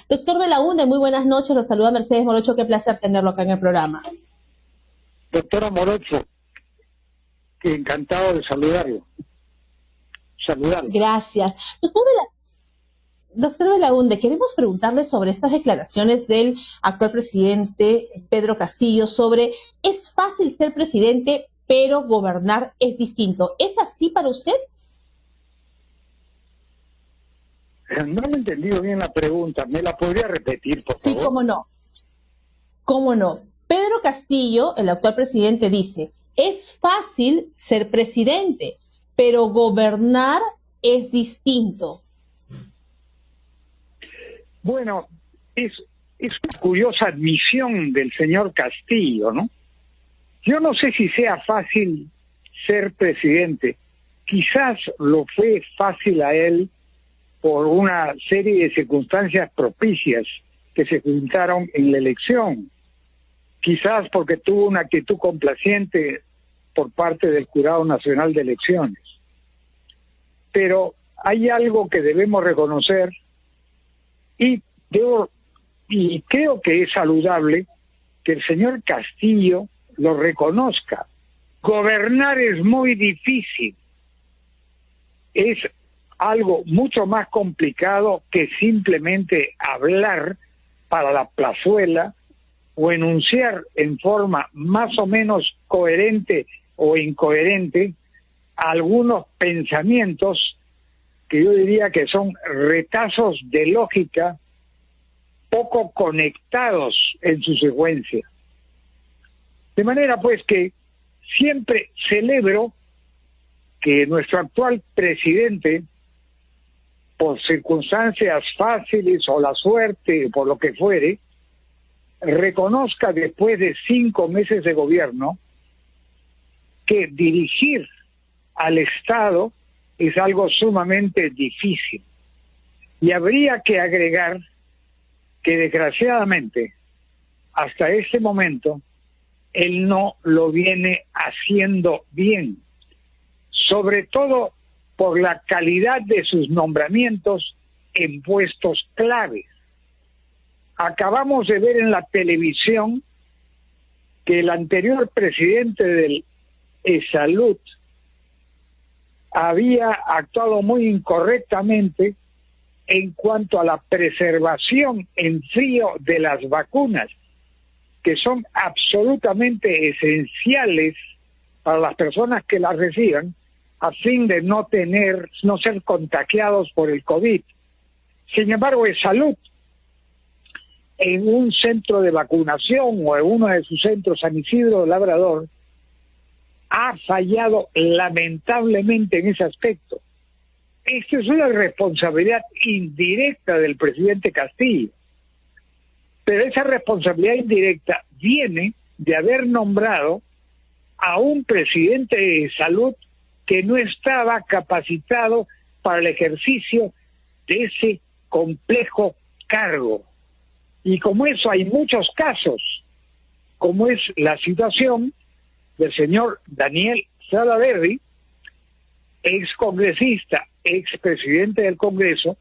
Doctor Belaúnde, muy buenas noches, lo saluda Mercedes Morocho, qué placer tenerlo acá en el programa. Doctora Morocho, que encantado de saludarlo. Gracias. Doctor Belaúnde, queremos preguntarle sobre estas declaraciones del actual presidente Pedro Castillo sobre ¿es fácil ser presidente, pero gobernar es distinto? ¿Es así para usted? No he entendido bien la pregunta. ¿Me la podría repetir, por favor? Sí, cómo no. ¿Cómo no? Pedro Castillo, el actual presidente, dice, es fácil ser presidente, pero gobernar es distinto. Bueno, es una curiosa admisión del señor Castillo, ¿no? Yo no sé si sea fácil ser presidente. Quizás lo fue fácil a él por una serie de circunstancias propicias que se juntaron en la elección. Quizás porque tuvo una actitud complaciente por parte del Jurado Nacional de Elecciones. Pero hay algo que debemos reconocer y creo que es saludable que el señor Castillo lo reconozca. Gobernar es muy difícil. Es algo mucho más complicado que simplemente hablar para la plazuela o enunciar en forma más o menos coherente o incoherente algunos pensamientos que yo diría que son retazos de lógica poco conectados en su secuencia. De manera pues que siempre celebro que nuestro actual presidente, por circunstancias fáciles o la suerte, por lo que fuere, reconozca después de 5 meses de gobierno que dirigir al Estado es algo sumamente difícil. Y habría que agregar que desgraciadamente hasta este momento él no lo viene haciendo bien, sobre todo por la calidad de sus nombramientos en puestos claves. Acabamos de ver en la televisión que el anterior presidente del Salud había actuado muy incorrectamente en cuanto a la preservación en frío de las vacunas, que son absolutamente esenciales para las personas que las reciban, a fin de no ser contagiados por el COVID. Sin embargo, el Salud, en un centro de vacunación o en uno de sus centros, San Isidro Labrador, ha fallado lamentablemente en ese aspecto. Esta es una responsabilidad indirecta del presidente Castillo, pero esa responsabilidad indirecta viene de haber nombrado a un presidente de Salud que no estaba capacitado para el ejercicio de ese complejo cargo. Y como eso hay muchos casos, como es la situación del señor Daniel Salaverry, excongresista, expresidente del Congreso,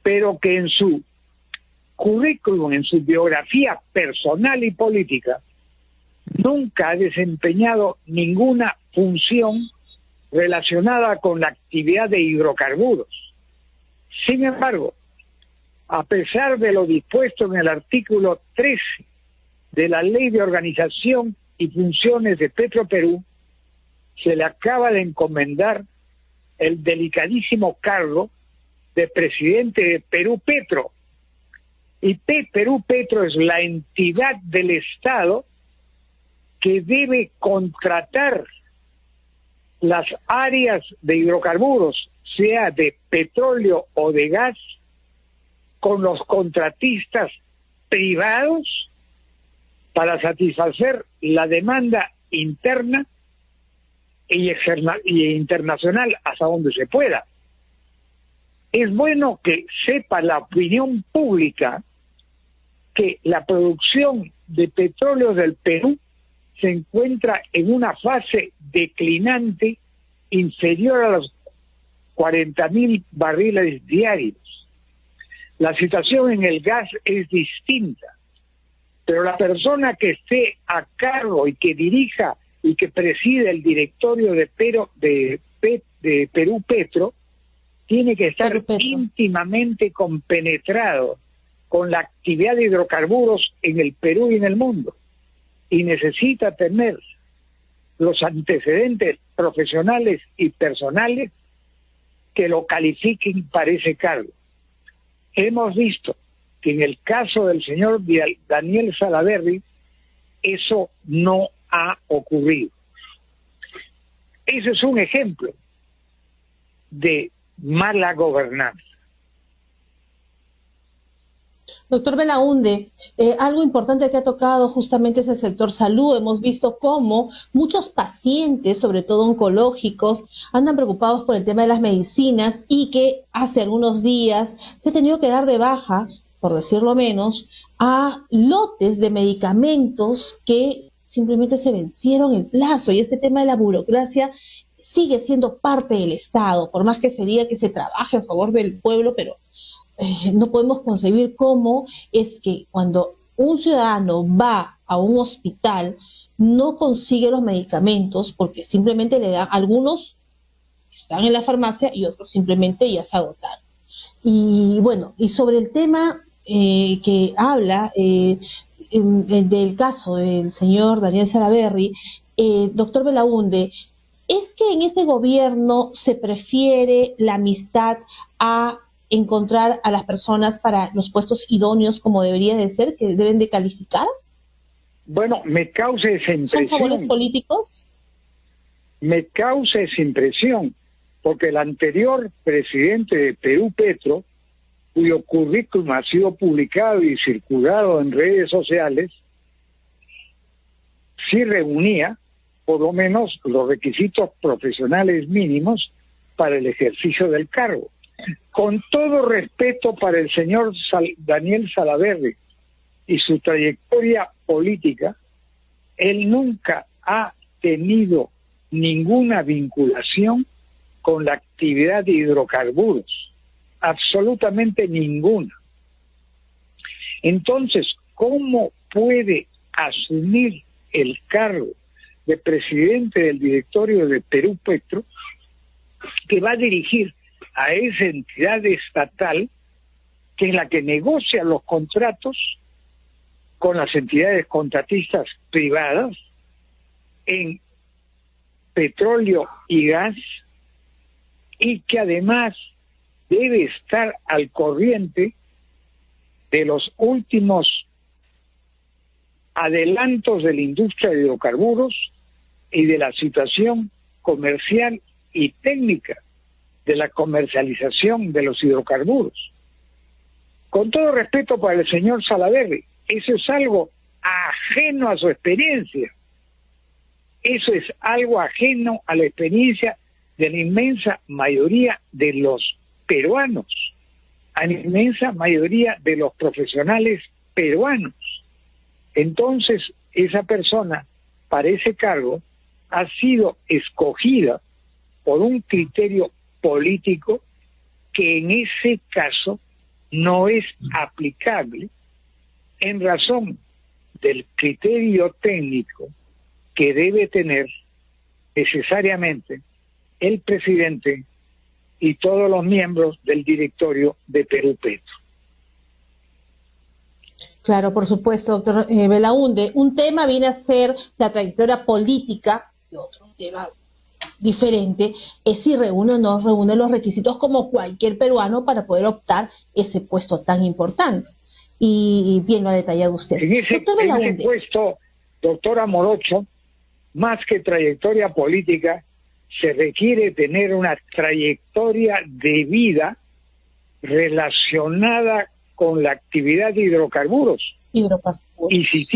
pero que en su currículum, en su biografía personal y política, nunca ha desempeñado ninguna función relacionada con la actividad de hidrocarburos. Sin embargo, a pesar de lo dispuesto en el artículo 13 de la Ley de Organización y Funciones de Petroperú, se le acaba de encomendar el delicadísimo cargo de presidente de Perú Petro. Y Perú Petro es la entidad del Estado que debe contratar las áreas de hidrocarburos, sea de petróleo o de gas, con los contratistas privados para satisfacer la demanda interna y internacional hasta donde se pueda. Es bueno que sepa la opinión pública que la producción de petróleo del Perú se encuentra en una fase declinante inferior a los 40.000 barriles diarios. La situación en el gas es distinta, pero la persona que esté a cargo y que dirija y que preside el directorio de Perú Petro tiene que estar íntimamente compenetrado con la actividad de hidrocarburos en el Perú y en el mundo, y necesita tener los antecedentes profesionales y personales que lo califiquen para ese cargo. Hemos visto que en el caso del señor Daniel Salaverry eso no ha ocurrido. Ese es un ejemplo de mala gobernanza. Doctor Belaúnde, algo importante que ha tocado justamente es el sector salud. Hemos visto cómo muchos pacientes, sobre todo oncológicos, andan preocupados por el tema de las medicinas y que hace algunos días se ha tenido que dar de baja, por decirlo menos, a lotes de medicamentos que simplemente se vencieron el plazo, y este tema de la burocracia sigue siendo parte del Estado, por más que se diga que se trabaje a favor del pueblo, pero no podemos concebir cómo es que cuando un ciudadano va a un hospital no consigue los medicamentos porque simplemente le dan, algunos están en la farmacia y otros simplemente ya se agotaron. Y bueno, y sobre el tema que habla del caso del señor Daniel Salaverry, doctor Belaúnde, ¿es que en este gobierno se prefiere la amistad a encontrar a las personas para los puestos idóneos como debería de ser, que deben de calificar? Bueno, me causa esa impresión. ¿Son favores políticos? Me causa esa impresión, porque el anterior presidente de Perú Petro, cuyo currículum ha sido publicado y circulado en redes sociales, sí reunía por lo menos los requisitos profesionales mínimos para el ejercicio del cargo. Con todo respeto para el señor Daniel Salaverry y su trayectoria política, él nunca ha tenido ninguna vinculación con la actividad de hidrocarburos, absolutamente ninguna. Entonces, ¿cómo puede asumir el cargo de presidente del directorio de Perú Petro, que va a dirigir a esa entidad estatal que es la que negocia los contratos con las entidades contratistas privadas en petróleo y gas, y que además debe estar al corriente de los últimos adelantos de la industria de hidrocarburos y de la situación comercial y técnica de la comercialización de los hidrocarburos? Con todo respeto para el señor Salaverry, eso es algo ajeno a su experiencia. Eso es algo ajeno a la experiencia de la inmensa mayoría de los peruanos, a la inmensa mayoría de los profesionales peruanos. Entonces, esa persona para ese cargo ha sido escogida por un criterio político que en ese caso no es aplicable en razón del criterio técnico que debe tener necesariamente el presidente y todos los miembros del directorio de Perú Petro. Claro, por supuesto, doctor Belaúnde. Un tema viene a ser la trayectoria política y otro tema diferente es si reúne o no reúne los requisitos como cualquier peruano para poder optar ese puesto tan importante. Y bien lo ha detallado usted. En ese puesto, doctora Morocho, más que trayectoria política, se requiere tener una trayectoria de vida relacionada con la actividad de hidrocarburos. Y si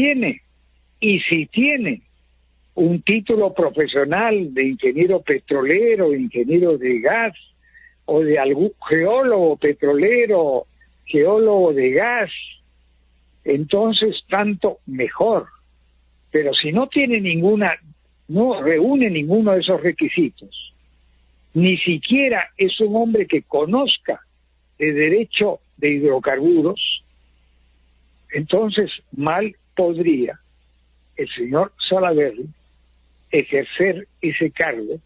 tiene un título profesional de ingeniero petrolero, ingeniero de gas, o de algún geólogo petrolero, geólogo de gas, entonces tanto mejor. Pero si no tiene no reúne ninguno de esos requisitos, ni siquiera es un hombre que conozca de derecho de hidrocarburos, entonces mal podría el señor Salaverry ejercer ese cargo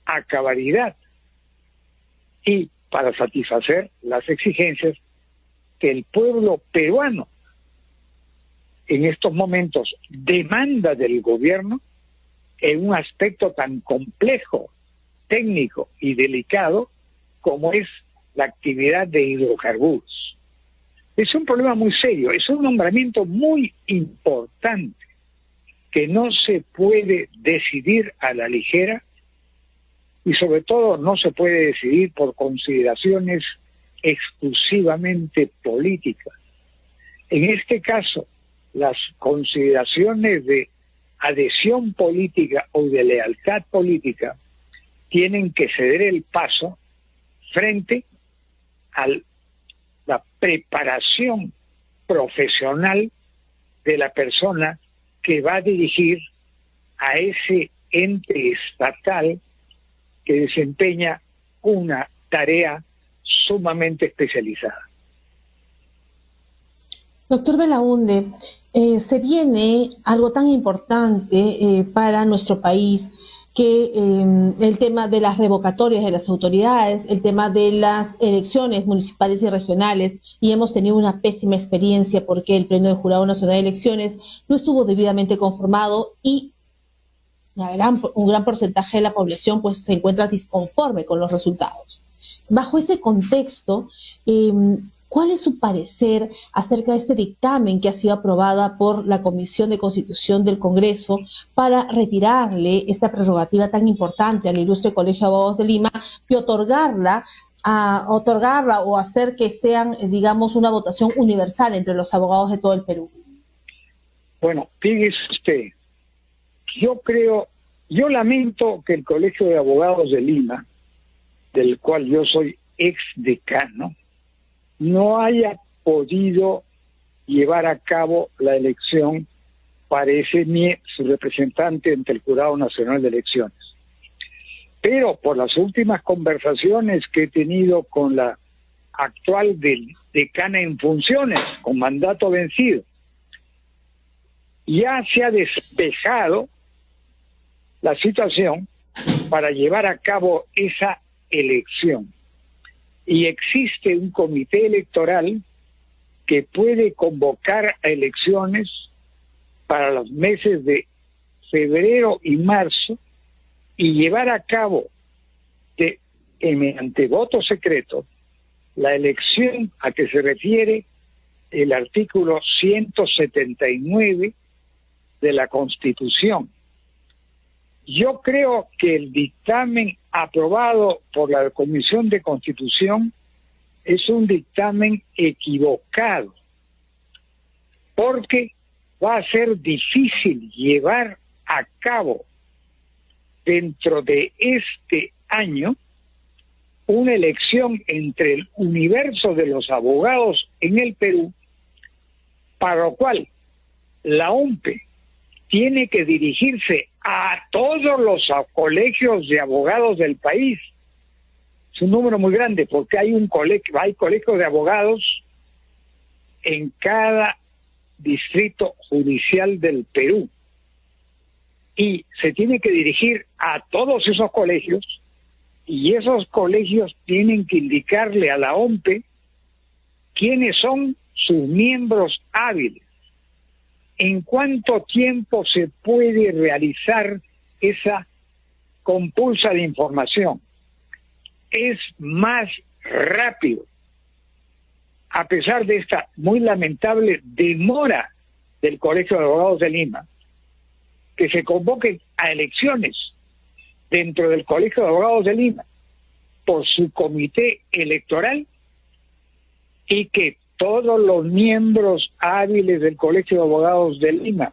a cabalidad y para satisfacer las exigencias que el pueblo peruano en estos momentos demanda del gobierno en un aspecto tan complejo, técnico y delicado como es la actividad de hidrocarburos. Es un problema muy serio, es un nombramiento muy importante que no se puede decidir a la ligera y sobre todo no se puede decidir por consideraciones exclusivamente políticas. En este caso, las consideraciones de adhesión política o de lealtad política tienen que ceder el paso frente a la preparación profesional de la persona que va a dirigir a ese ente estatal que desempeña una tarea sumamente especializada. Doctor Belaúnde, se viene algo tan importante para nuestro país que el tema de las revocatorias de las autoridades, el tema de las elecciones municipales y regionales, y hemos tenido una pésima experiencia porque el Pleno del Jurado Nacional de Elecciones no estuvo debidamente conformado y un gran porcentaje de la población pues se encuentra disconforme con los resultados. Bajo ese contexto, ¿cuál es su parecer acerca de este dictamen que ha sido aprobada por la Comisión de Constitución del Congreso para retirarle esta prerrogativa tan importante al ilustre Colegio de Abogados de Lima y otorgarla o hacer que sean, digamos, una votación universal entre los abogados de todo el Perú? Bueno, fíjese usted, yo lamento que el Colegio de Abogados de Lima, del cual yo soy ex decano, no haya podido llevar a cabo la elección para su representante ante el Jurado Nacional de Elecciones. Pero por las últimas conversaciones que he tenido con la actual decana en funciones, con mandato vencido, ya se ha despejado la situación para llevar a cabo esa elección. Y existe un comité electoral que puede convocar a elecciones para los meses de febrero y marzo y llevar a cabo mediante voto secreto la elección a que se refiere el artículo 179 de la Constitución. Yo creo que el dictamen aprobado por la Comisión de Constitución es un dictamen equivocado, porque va a ser difícil llevar a cabo dentro de este año una elección entre el universo de los abogados en el Perú, para lo cual la OMPE tiene que dirigirse a todos los colegios de abogados del país. Es un número muy grande porque hay colegios de abogados en cada distrito judicial del Perú. Y se tiene que dirigir a todos esos colegios y esos colegios tienen que indicarle a la OMPE quiénes son sus miembros hábiles. ¿En cuánto tiempo se puede realizar esa compulsa de información? Es más rápido, a pesar de esta muy lamentable demora del Colegio de Abogados de Lima, que se convoquen a elecciones dentro del Colegio de Abogados de Lima por su comité electoral y que todos los miembros hábiles del Colegio de Abogados de Lima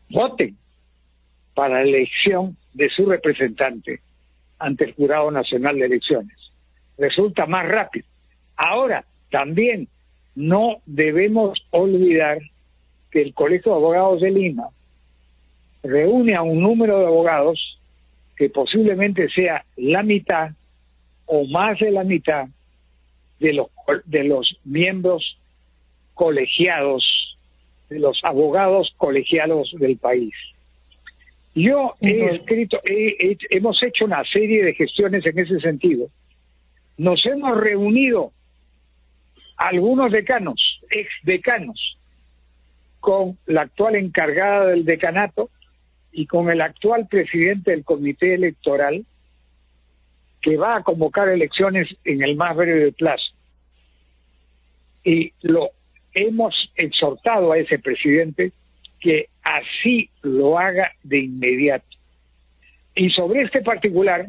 voten para la elección de su representante ante el Jurado Nacional de Elecciones. Resulta más rápido. Ahora, también no debemos olvidar que el Colegio de Abogados de Lima reúne a un número de abogados que posiblemente sea la mitad o más de la mitad de los miembros colegiados, de los abogados colegiados del país. Yo hemos hecho una serie de gestiones en ese sentido. Nos hemos reunido algunos decanos, exdecanos, con la actual encargada del decanato y con el actual presidente del comité electoral, que va a convocar elecciones en el más breve plazo. Y lo hemos exhortado a ese presidente que así lo haga de inmediato. Y sobre este particular,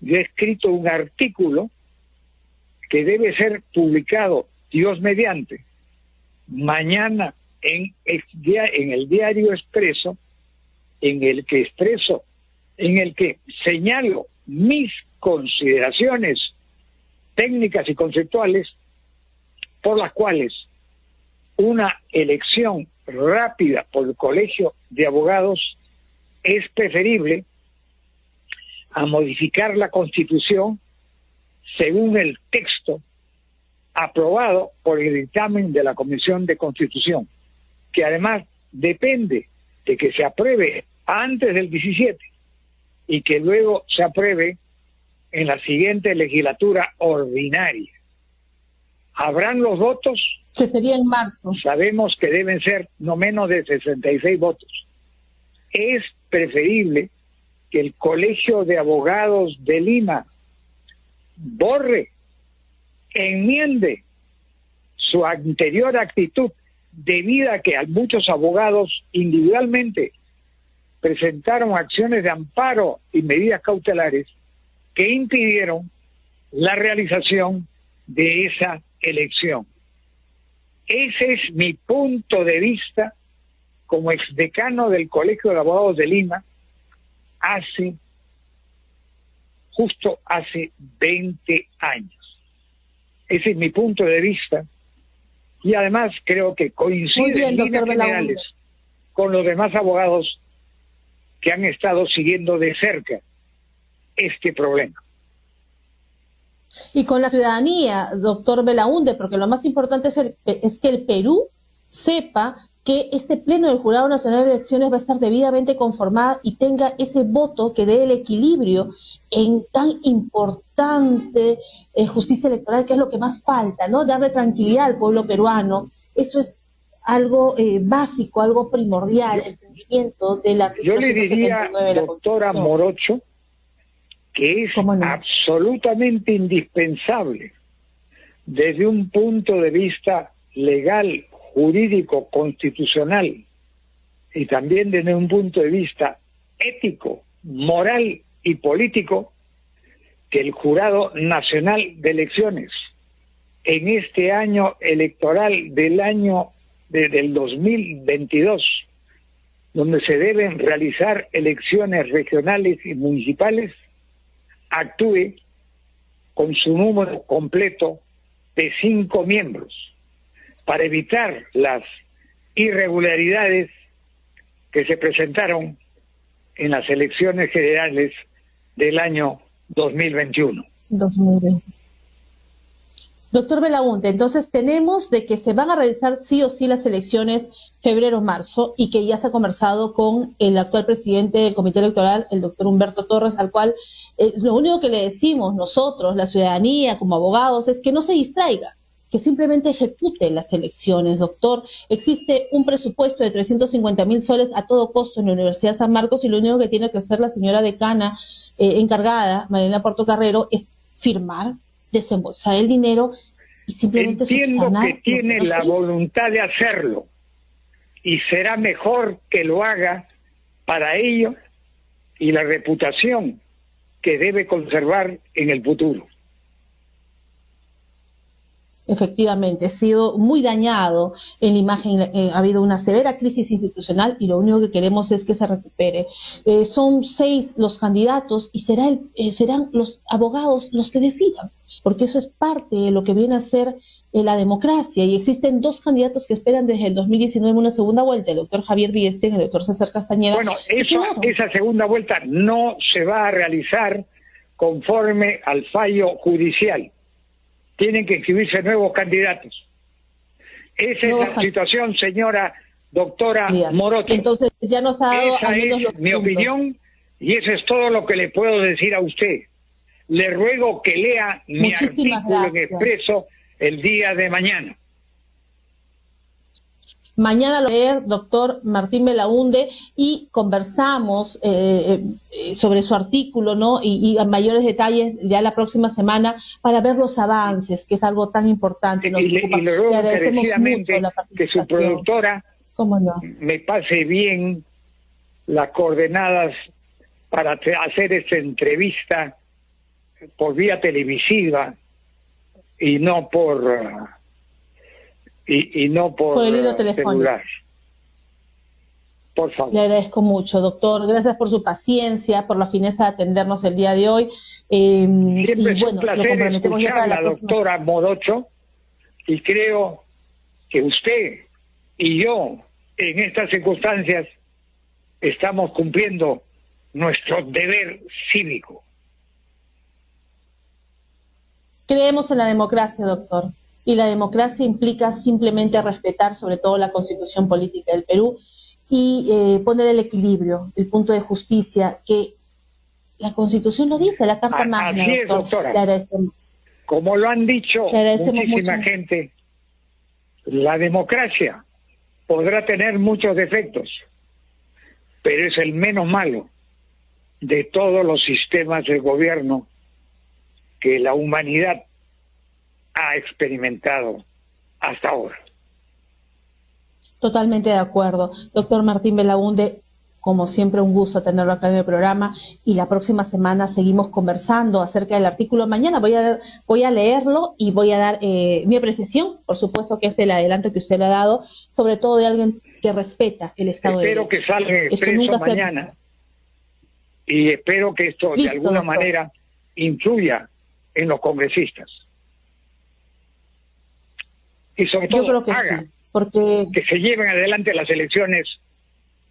yo he escrito un artículo que debe ser publicado, Dios mediante, mañana en el diario Expreso, en el que señalo mis consideraciones técnicas y conceptuales por las cuales una elección rápida por el Colegio de Abogados es preferible a modificar la Constitución según el texto aprobado por el dictamen de la Comisión de Constitución, que además depende de que se apruebe antes del 17 y que luego se apruebe en la siguiente legislatura ordinaria. ¿Habrán los votos? Que sería en marzo. Sabemos que deben ser no menos de 66 votos. Es preferible que el Colegio de Abogados de Lima borre, enmiende su anterior actitud, debido a que a muchos abogados individualmente presentaron acciones de amparo y medidas cautelares que impidieron la realización de esa elección. Ese es mi punto de vista como exdecano del Colegio de Abogados de Lima justo hace 20 años. Ese es mi punto de vista y además creo que coincide en líneas generales con los demás abogados que han estado siguiendo de cerca este problema. Y con la ciudadanía, doctor Belaúnde, porque lo más importante es que el Perú sepa que este pleno del Jurado Nacional de Elecciones va a estar debidamente conformado y tenga ese voto que dé el equilibrio en tan importante justicia electoral, que es lo que más falta, ¿no? Darle tranquilidad al pueblo peruano. Eso es algo básico, algo primordial, el cumplimiento del artículo 179 de la Constitución. Yo le diría, doctora Morocho, que es absolutamente indispensable desde un punto de vista legal, jurídico, constitucional y también desde un punto de vista ético, moral y político, que el Jurado Nacional de Elecciones en este año electoral del 2022, donde se deben realizar elecciones regionales y municipales, actúe con su número completo de 5 miembros para evitar las irregularidades que se presentaron en las elecciones generales del año 2021. 2020. Doctor Belaúnde, entonces tenemos de que se van a realizar sí o sí las elecciones febrero-marzo y que ya se ha conversado con el actual presidente del Comité Electoral, el doctor Humberto Torres, al cual lo único que le decimos nosotros, la ciudadanía, como abogados, es que no se distraiga, que simplemente ejecute las elecciones, doctor. Existe un presupuesto de 350.000 soles a todo costo en la Universidad San Marcos y lo único que tiene que hacer la señora decana encargada, Marilena Portocarrero, es firmar, desembolsar el dinero y simplemente entiendo que tiene la voluntad de hacerlo y será mejor que lo haga para ello y la reputación que debe conservar en el futuro. Efectivamente, ha sido muy dañado en la imagen, ha habido una severa crisis institucional y lo único que queremos es que se recupere. Son 6 los candidatos y serán los abogados los que decidan, porque eso es parte de lo que viene a ser la democracia y existen 2 candidatos que esperan desde el 2019 una segunda vuelta, el doctor Javier Biesten y el doctor César Castañeda. Bueno, esa segunda vuelta no se va a realizar conforme al fallo judicial. tienen que inscribirse nuevos candidatos. Esa es la situación, señora doctora Morocho. Entonces ya nos ha dado Esa al menos es los mi puntos. opinión y eso es todo lo que le puedo decir a usted. Le ruego que lea mi Muchísimas artículo en gracias. Expreso el día de mañana. Mañana lo voy a leer, doctor Martín Belaúnde, y conversamos sobre su artículo, ¿no? Y a mayores detalles ya la próxima semana para ver los avances, que es algo tan importante. Nos preocupa. Le ruego Le agradecemos encarecidamente mucho la que participación. su productora ¿Cómo no? me pase bien las coordenadas para hacer esta entrevista por vía televisiva y no por Por el hilo telefónico. celular. Por favor. Le agradezco mucho, doctor. Gracias por su paciencia, por la fineza de atendernos el día de hoy. Siempre Y es bueno, un placer lo comprometemos ya para escucharla, la próxima. doctora Morocho, y creo que usted y yo, en estas circunstancias, estamos cumpliendo nuestro deber cívico. Creemos en la democracia, doctor. Y la democracia implica simplemente respetar sobre todo la constitución política del Perú y poner el equilibrio, el punto de justicia, que la constitución lo dice, la Carta Magna, Así es, doctor. doctora. Le agradecemos. Como lo han dicho Le agradecemos muchísima mucho. gente, la democracia podrá tener muchos defectos, pero es el menos malo de todos los sistemas de gobierno que la humanidad ha experimentado hasta ahora. Totalmente de acuerdo. Doctor Martín Belaúnde, como siempre un gusto tenerlo acá en el programa y la próxima semana seguimos conversando acerca del artículo. Mañana voy a leerlo y voy a dar mi apreciación, por supuesto que es el adelanto que usted lo ha dado, sobre todo de alguien que respeta el Estado de Espero Derecho. que salga Esto Expreso nunca se ha mañana y espero que esto Listo, de alguna doctor. manera influya en los congresistas. Y sobre todo Yo creo que haga sí, porque que se lleven adelante las elecciones,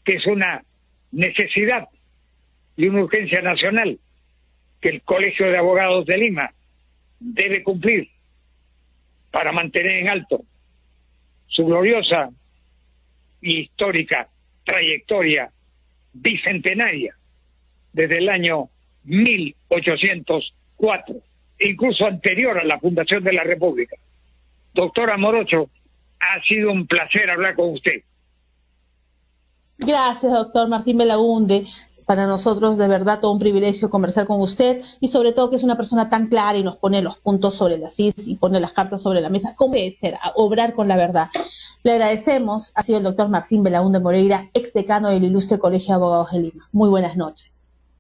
que es una necesidad y una urgencia nacional que el Colegio de Abogados de Lima debe cumplir para mantener en alto su gloriosa y histórica trayectoria bicentenaria desde el año 1804, incluso anterior a la fundación de la República. Doctora Morocho, ha sido un placer hablar con usted. gracias, doctor Martín Belaúnde. Para nosotros, de verdad, todo un privilegio conversar con usted y sobre todo que es una persona tan clara y nos pone los puntos sobre las is y pone las cartas sobre la mesa. ¿Cómo debe ser? A obrar con la verdad. Le agradecemos. Ha sido el doctor Martín Belaúnde Moreira, ex decano del Ilustre Colegio de Abogados de Lima. Muy buenas noches.